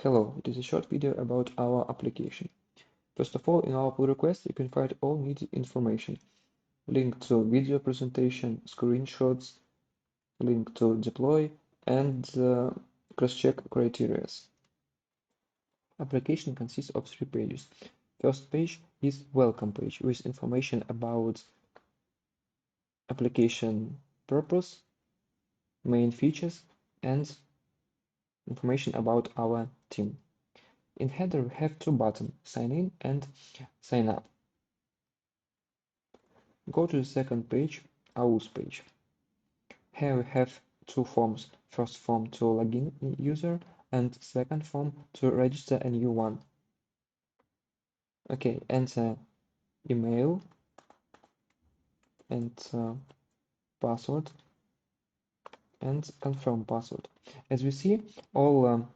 Hello, it is a short video about our application. First of all, in our pull request, you can find all needed information. Link to video presentation, screenshots, link to deploy, and cross-check criteria. Application consists of 3 pages. First page is welcome page with information about application purpose, main features, and information about our team. In header, we have 2 buttons, sign in and sign up. Go to the second page, AUS page. Here we have 2 forms. First form to login user and second form to register a new one. Okay, enter email and password and confirm password. As we see, all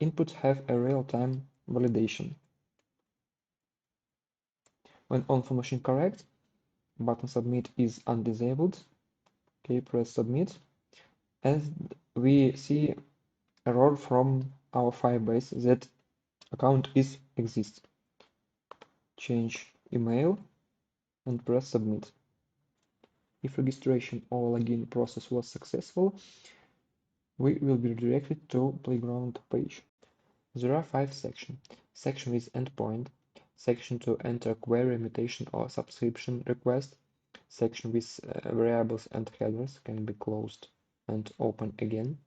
inputs have a real-time validation. When all information correct, button submit is undisabled. Okay, press submit. And we see error from our Firebase that account exists. Change email and press submit. If registration or login process was successful, we will be redirected to playground page. There are 5 sections. Section with endpoint, section to enter query, mutation or subscription request, section with variables and headers can be closed and open again,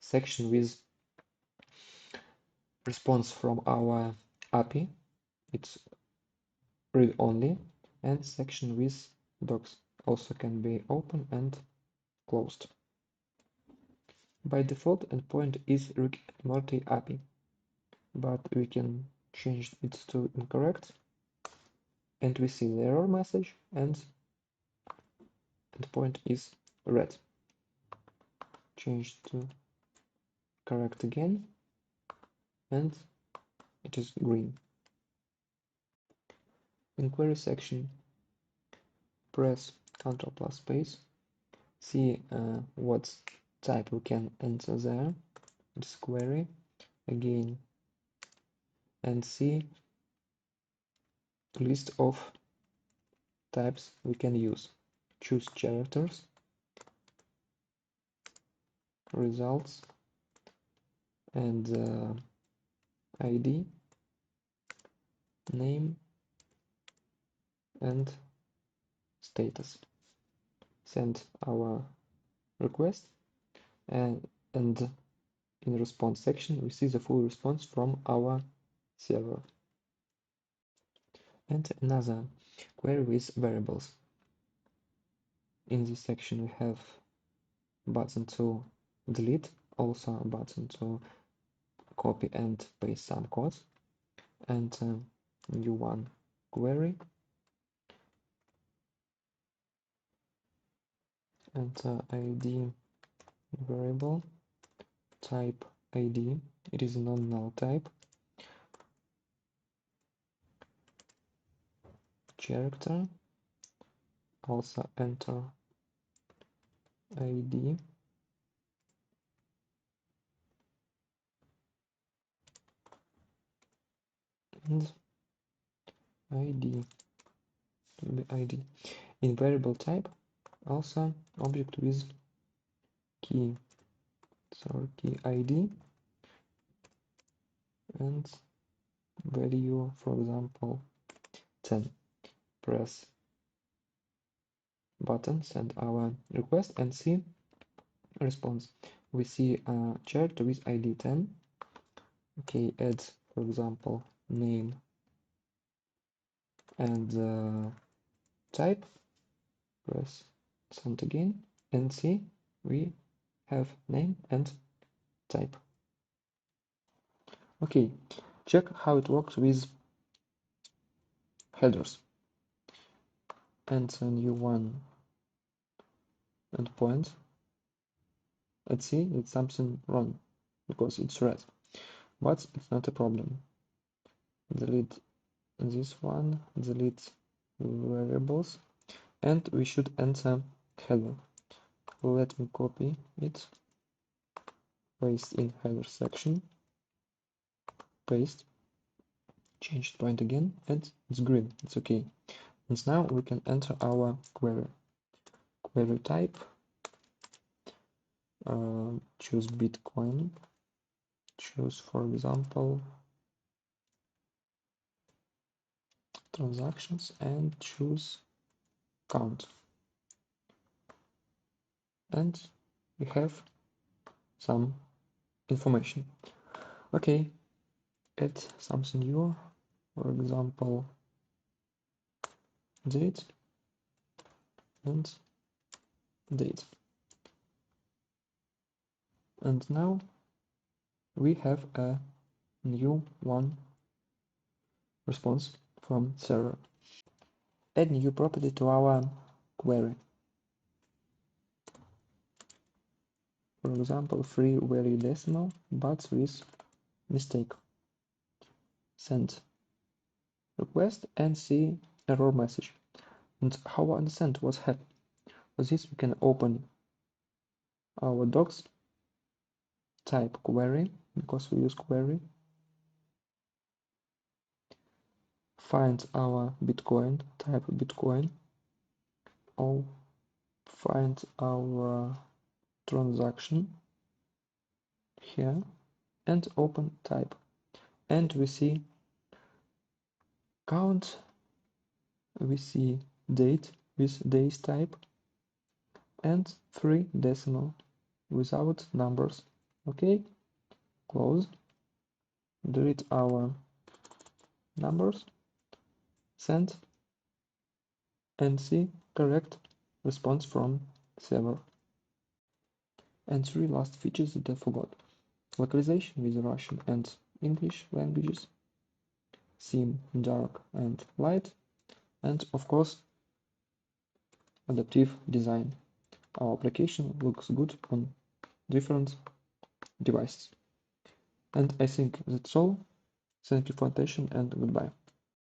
section with response from our API, it's read only, and section with docs also can be open and closed. By default, endpoint is Rick and Morty API, but we can change it to incorrect, and we see the error message, and endpoint is red. Change to correct again, and it is green. In query section, press Ctrl plus space, see what type we can enter there, it's query, again, and see list of types we can use. Choose characters, results, and ID, name, and status. Send our request, and in response section we see the full response from our server. And another query with variables. In this section we have button to delete, also a button to copy and paste some code, and new one query, and ID variable, type ID, it is non-null type, character, also enter ID, and ID, ID. In variable type, also object with key, so key ID, and value, for example, 10. Press button, send our request, and see response. We see a character with ID 10. Okay, add, for example, name and type. Press send again, and see we have name and type. Okay, check how it works with headers. Enter new one endpoint. Let's see, it's something wrong because it's red, but it's not a problem. Delete this one, delete variables, and we should enter header. Let me copy it, paste in header section, paste, change the point again, and it's green, it's okay. And now we can enter our query. Query type, choose Bitcoin, choose, for example, transactions, and choose count. And we have some information. Okay, add something new, for example, date and date. And now we have a new one response from server. Add new property to our query. For example, free value decimal, but with mistake. Send request and see error message. And how I understand what's happened. For this, we can open our docs, type query, because we use query, find our Bitcoin, type Bitcoin, or find our transaction here, and open type. And we see count, we see date with days type, and 3 decimal without numbers. Okay, close, delete our numbers, send, and see correct response from server. And 3 last features that I forgot. Localization with Russian and English languages, theme dark and light, and of course adaptive design. Our application looks good on different devices. And I think that's all. Thank you for attention and goodbye.